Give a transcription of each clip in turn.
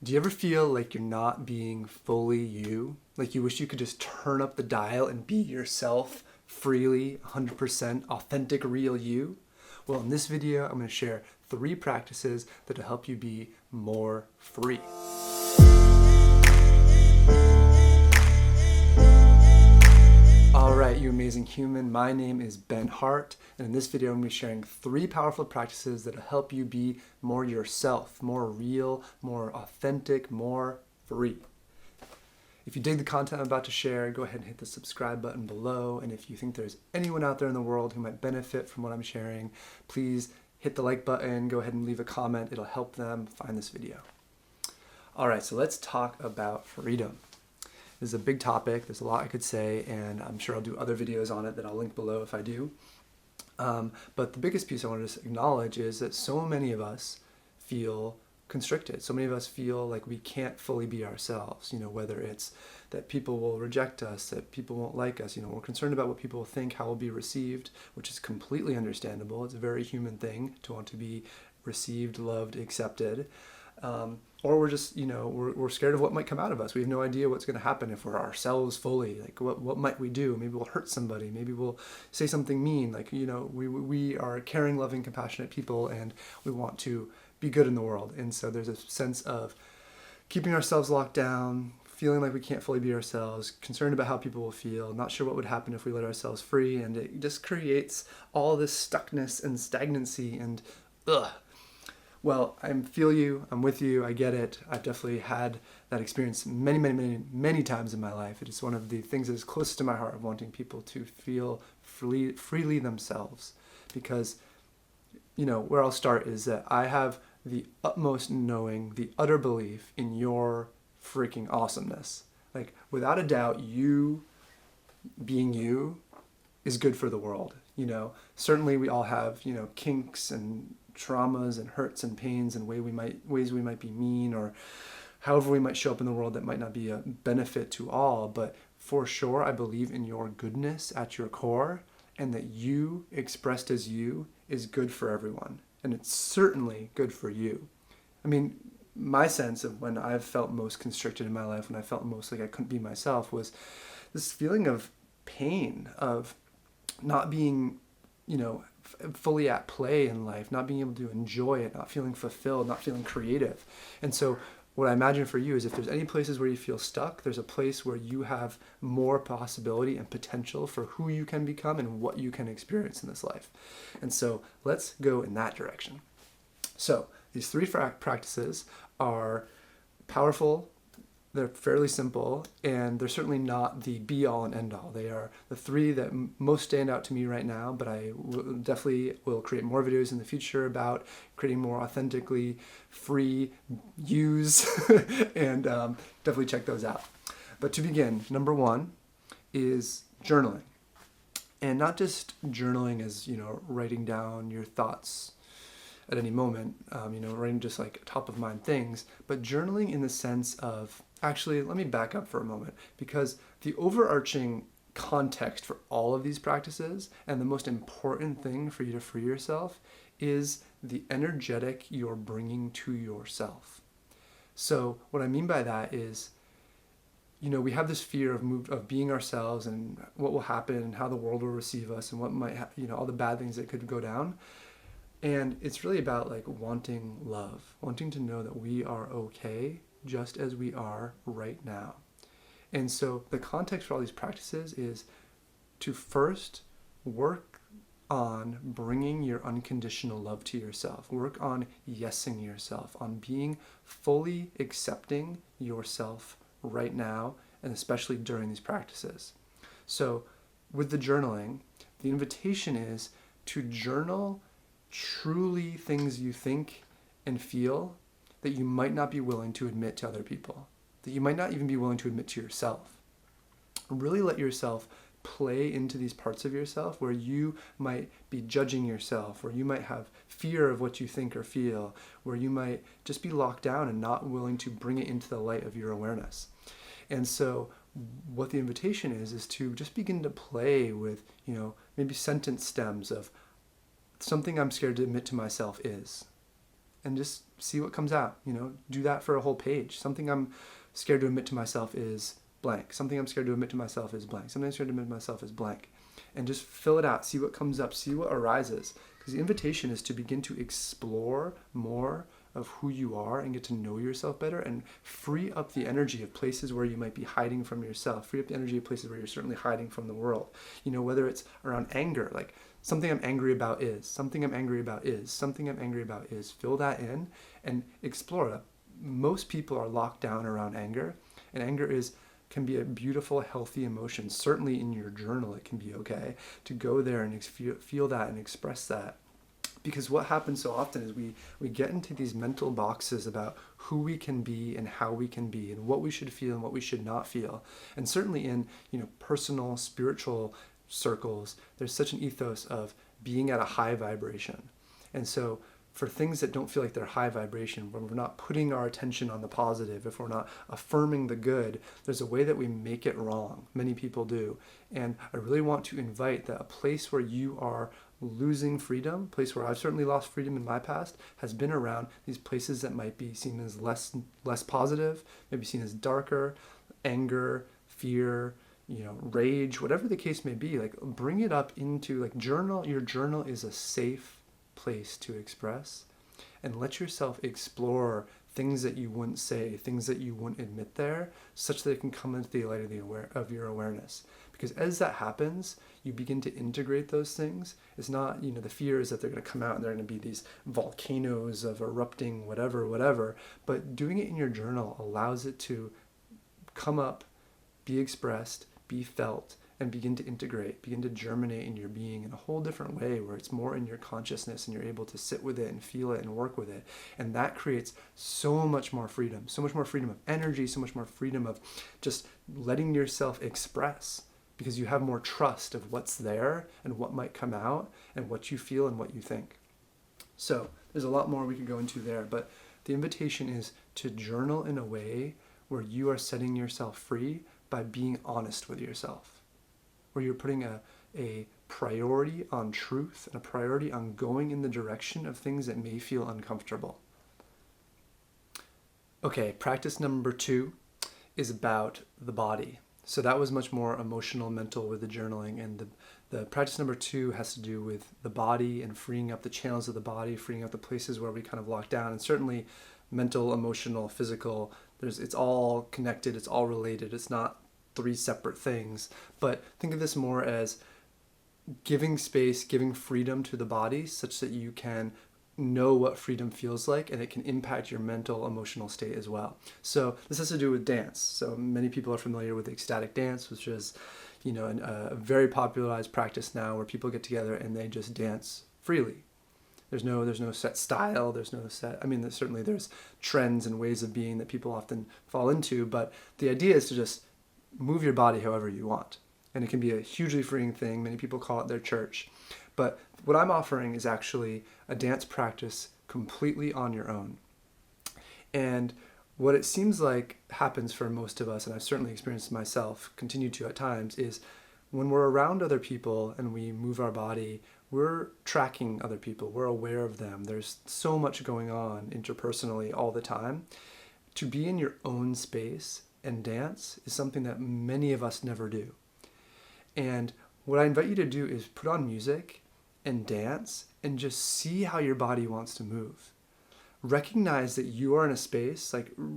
Do you ever feel like you're not being fully you? Like you wish you could just turn up the dial and be yourself freely, 100% authentic, real you? Well, in this video, I'm going to share 3 practices that will help you be more free. All right, you amazing human. My name is Ben Hart, and in this video, I'm going to be sharing 3 powerful practices that will help you be more yourself, more real, more authentic, more free. If you dig the content I'm about to share, go ahead and hit the subscribe button below. And if you think there's anyone out there in the world who might benefit from what I'm sharing, please hit the like button, go ahead and leave a comment. It'll help them find this video. All right, so let's talk about freedom. This is a big topic. There's a lot I could say, and I'm sure I'll do other videos on it that I'll link below if I do. But the biggest piece I want to acknowledge is that so many of us feel constricted. So many of us feel like we can't fully be ourselves, whether it's that people will reject us, that people won't like us, we're concerned about what people will think, how we'll be received, which is completely understandable. It's a very human thing to want to be received, loved, accepted. Or we're just, we're scared of what might come out of us. We have no idea what's going to happen if we're ourselves fully. Like, what might we do? Maybe we'll hurt somebody. Maybe we'll say something mean. Like, we are caring, loving, compassionate people, and we want to be good in the world. And so there's a sense of keeping ourselves locked down, feeling like we can't fully be ourselves, concerned about how people will feel, not sure what would happen if we let ourselves free. And it just creates all this stuckness and stagnancy and ugh. Well, I feel you, I'm with you, I get it. I've definitely had that experience many times in my life. It is one of the things that is closest to my heart of wanting people to feel freely themselves. Because, where I'll start is that I have the utmost knowing, the utter belief in your freaking awesomeness. Like, without a doubt, you being you is good for the world. Certainly we all have, kinks and traumas and hurts and pains and ways we might be mean, or however we might show up in the world that might not be a benefit to all. But for sure, I believe in your goodness at your core, and that you expressed as you is good for everyone. And it's certainly good for you. I mean, my sense of when I've felt most constricted in my life, when I felt most like I couldn't be myself, was this feeling of pain, of not being, fully at play in life, not being able to enjoy it, not feeling fulfilled, not feeling creative. And so what I imagine for you is if there's any places where you feel stuck, there's a place where you have more possibility and potential for who you can become and what you can experience in this life. And so let's go in that direction. So these 3 practices are powerful. They're fairly simple, and they're certainly not the be-all and end-all. They are the 3 that most stand out to me right now, but I definitely will create more videos in the future about creating more authentically free yous, and definitely check those out. But to begin, number 1 is journaling. And not just journaling as, writing down your thoughts at any moment, writing just like top of mind things, but journaling in the sense of, actually, let me back up for a moment, because the overarching context for all of these practices, and the most important thing for you to free yourself, is the energetic you're bringing to yourself. So what I mean by that is, we have this fear of being ourselves and what will happen and how the world will receive us and what might all the bad things that could go down. And it's really about like wanting love, wanting to know that we are okay just as we are right now. And so the context for all these practices is to first work on bringing your unconditional love to yourself. Work on yesing yourself, on being fully accepting yourself right now, and especially during these practices. So with the journaling, the invitation is to journal truly things you think and feel that you might not be willing to admit to other people, that you might not even be willing to admit to yourself. Really let yourself play into these parts of yourself where you might be judging yourself, where you might have fear of what you think or feel, where you might just be locked down and not willing to bring it into the light of your awareness. And so what the invitation is to just begin to play with, maybe sentence stems of, something I'm scared to admit to myself is, and just see what comes out. Do that for a whole page. Something I'm scared to admit to myself is blank. Something I'm scared to admit to myself is blank. Something I'm scared to admit to myself is blank. And just fill it out. See what comes up. See what arises. Because the invitation is to begin to explore more of who you are and get to know yourself better, and free up the energy of places where you might be hiding from yourself. Free up the energy of places where you're certainly hiding from the world. Whether it's around anger, like something I'm angry about is, something I'm angry about is, something I'm angry about is. Fill that in and explore that. Most people are locked down around anger, and anger can be a beautiful, healthy emotion. Certainly in your journal, it can be okay to go there and feel that and express that. Because what happens so often is we get into these mental boxes about who we can be and how we can be and what we should feel and what we should not feel. And certainly in personal, spiritual circles, there's such an ethos of being at a high vibration. And so for things that don't feel like they're high vibration, when we're not putting our attention on the positive, if we're not affirming the good, there's a way that we make it wrong. Many people do. And I really want to invite that a place where you are losing freedom, a place where I've certainly lost freedom in my past, has been around these places that might be seen as less positive, maybe seen as darker, anger, fear, rage, whatever the case may be. Like, bring it up into journal. Your journal is a safe place to express, and let yourself explore things that you wouldn't say, things that you wouldn't admit there, such that it can come into the light of your awareness. Because as that happens, you begin to integrate those things. It's not, the fear is that they're going to come out and they're going to be these volcanoes of erupting whatever, but doing it in your journal allows it to come up, be expressed, be felt, and begin to integrate, begin to germinate in your being in a whole different way, where it's more in your consciousness and you're able to sit with it and feel it and work with it. And that creates so much more freedom of energy, so much more freedom of just letting yourself express, because you have more trust of what's there and what might come out and what you feel and what you think. So there's a lot more we could go into there, but the invitation is to journal in a way where you are setting yourself free by being honest with yourself, where you're putting a priority on truth and a priority on going in the direction of things that may feel uncomfortable. Okay, practice number 2 is about the body. So that was much more emotional, mental with the journaling, and the practice number 2 has to do with the body and freeing up the channels of the body, freeing up the places where we kind of lock down, and certainly mental, emotional, physical, it's all connected, it's all related, it's not 3 separate things. But think of this more as giving space, giving freedom to the body such that you can know what freedom feels like, and it can impact your mental, emotional state as well. So this has to do with dance. So many people are familiar with ecstatic dance, which is, a very popularized practice now where people get together and they just dance freely. There's no set style. There's certainly there's trends and ways of being that people often fall into, but the idea is to just move your body however you want. And it can be a hugely freeing thing. Many people call it their church. But what I'm offering is actually a dance practice completely on your own. And what it seems like happens for most of us, and I've certainly experienced myself, continue to at times, is when we're around other people and we move our body, we're tracking other people, we're aware of them. There's so much going on interpersonally all the time. To be in your own space and dance is something that many of us never do. And what I invite you to do is put on music and dance and just see how your body wants to move. Recognize that you are in a space,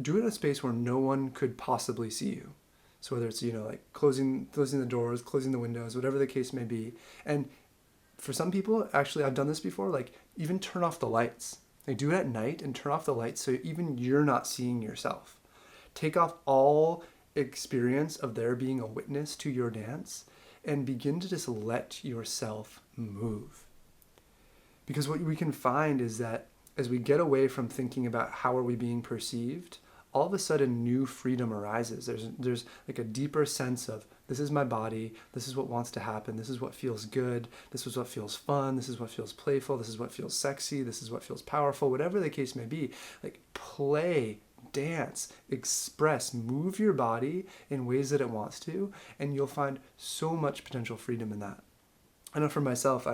do it in a space where no one could possibly see you. So whether it's, closing the doors, closing the windows, whatever the case may be. And for some people, actually, I've done this before, even turn off the lights. Do it at night and turn off the lights so even you're not seeing yourself. Take off all experience of there being a witness to your dance and begin to just let yourself move. Because what we can find is that as we get away from thinking about how are we being perceived, all of a sudden new freedom arises. There's a deeper sense of, this is my body, this is what wants to happen, this is what feels good, this is what feels fun, this is what feels playful, this is what feels sexy, this is what feels powerful, whatever the case may be. Play, dance, express, move your body in ways that it wants to, and you'll find so much potential freedom in that. I know for myself,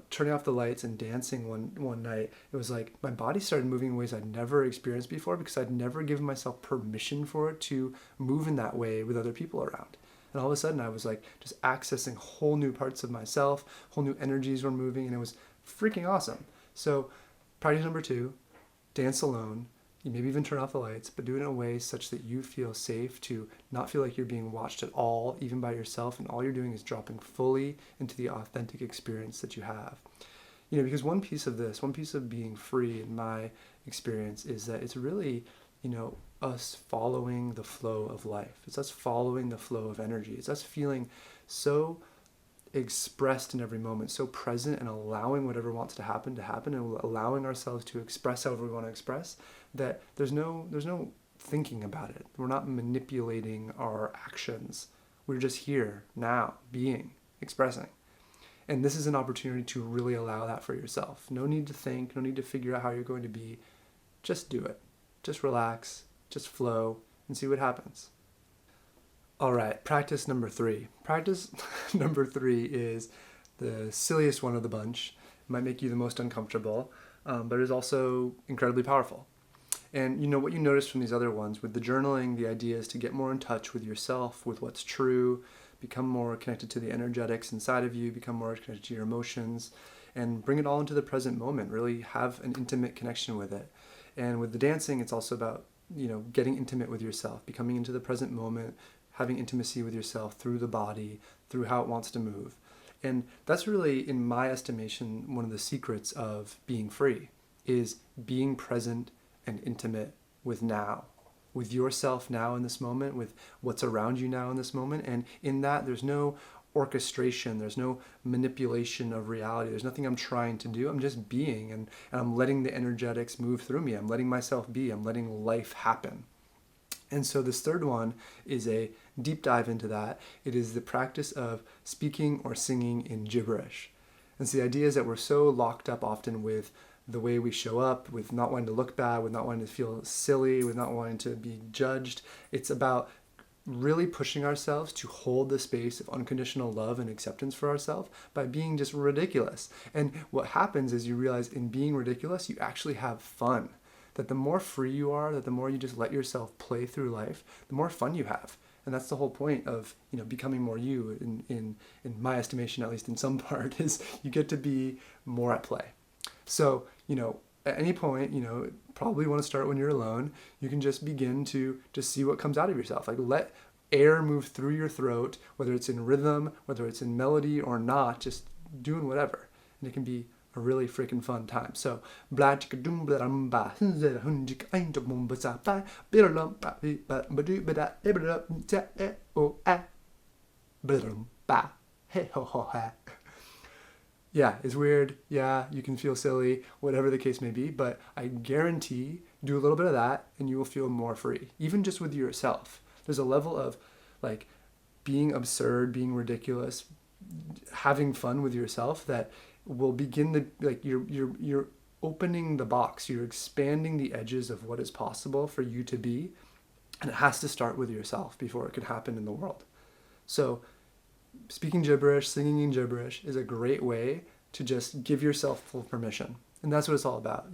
turning off the lights and dancing one night, it was like my body started moving in ways I'd never experienced before because I'd never given myself permission for it to move in that way with other people around. And all of a sudden I was like just accessing whole new parts of myself, whole new energies were moving, and it was freaking awesome. So practice number 2, dance alone. You maybe even turn off the lights, but do it in a way such that you feel safe to not feel like you're being watched at all, even by yourself, and all you're doing is dropping fully into the authentic experience that you have. Because one piece of being free in my experience is that it's really, us following the flow of life. It's us following the flow of energy. It's us feeling so expressed in every moment, so present and allowing whatever wants to happen, and allowing ourselves to express however we want to express, that there's no thinking about it. We're not manipulating our actions. We're just here, now, being, expressing. And this is an opportunity to really allow that for yourself. No need to think, no need to figure out how you're going to be. Just do it. Just relax, just flow, and see what happens. All right, practice number 3. Practice number 3 is the silliest one of the bunch. It might make you the most uncomfortable, but it is also incredibly powerful. And what you notice from these other ones, with the journaling, the idea is to get more in touch with yourself, with what's true, become more connected to the energetics inside of you, become more connected to your emotions, and bring it all into the present moment, really have an intimate connection with it. And with the dancing, it's also about, getting intimate with yourself, becoming into the present moment, having intimacy with yourself through the body, through how it wants to move. And that's really, in my estimation, one of the secrets of being free, is being present and intimate with now, with yourself now in this moment, with what's around you now in this moment. And in that, there's no orchestration, there's no manipulation of reality, there's nothing I'm trying to do. I'm just being, and I'm letting the energetics move through me. I'm letting myself be, I'm letting life happen. And so this third one is a deep dive into that. It is the practice of speaking or singing in gibberish. And so the idea is that we're so locked up often with the way we show up, with not wanting to look bad, with not wanting to feel silly, with not wanting to be judged. It's about really pushing ourselves to hold the space of unconditional love and acceptance for ourselves by being just ridiculous. And what happens is you realize in being ridiculous, you actually have fun. That the more free you are, that the more you just let yourself play through life, the more fun you have. And that's the whole point of, becoming more you, in my estimation, at least in some part, is you get to be more at play. So, at any point, probably want to start when you're alone. You can just begin to just see what comes out of yourself. Like, let air move through your throat, whether it's in rhythm, whether it's in melody or not, just doing whatever. And it can be a really freaking fun time. So, yeah, it's weird. Yeah, you can feel silly, whatever the case may be, but I guarantee do a little bit of that and you will feel more free, even just with yourself. There's a level of like being absurd, being ridiculous, having fun with yourself that will begin to, like, you're opening the box, you're expanding the edges of what is possible for you to be, and it has to start with yourself before it can happen in the world. So speaking gibberish, singing in gibberish is a great way to just give yourself full permission. And that's what it's all about.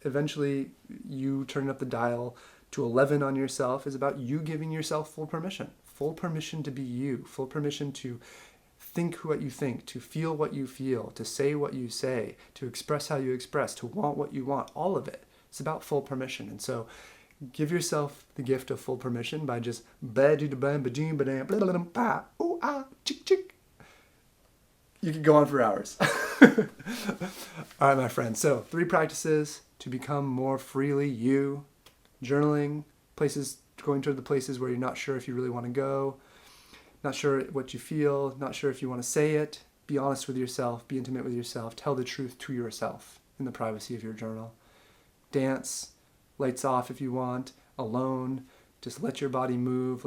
Eventually you turning up the dial to 11 on yourself is about you giving yourself full permission to be you, full permission to think what you think, to feel what you feel, to say what you say, to express how you express, to want what you want, all of it. It's about full permission. And so give yourself the gift of full permission by just you could go on for hours. All right, my friends. So 3 practices to become more freely you: journaling, going to the places where you're not sure if you really want to go, not sure what you feel, not sure if you want to say it. Be honest with yourself, be intimate with yourself, tell the truth to yourself in the privacy of your journal. Dance, lights off if you want, alone, just let your body move,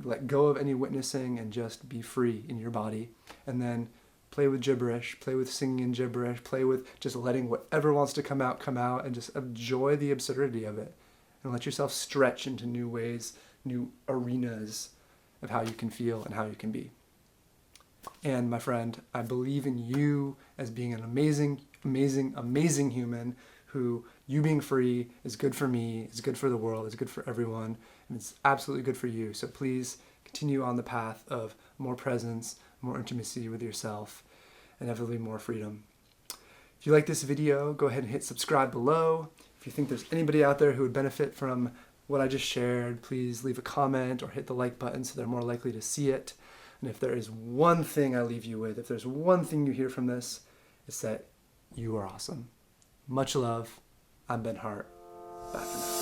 let go of any witnessing and just be free in your body. And then play with gibberish, play with singing in gibberish, play with just letting whatever wants to come out, and just enjoy the absurdity of it. And let yourself stretch into new ways, new arenas of how you can feel and how you can be. And my friend, I believe in you as being an amazing, amazing, amazing human who you being free is good for me, is good for the world, is good for everyone, and it's absolutely good for you. So please continue on the path of more presence, more intimacy with yourself, and inevitably more freedom. If you like this video, go ahead and hit subscribe below. If you think there's anybody out there who would benefit from what I just shared, please leave a comment or hit the like button so they're more likely to see it. And if there is one thing I leave you with, if there's one thing you hear from this, it's that you are awesome. Much love. I'm Ben Hart. Bye for now.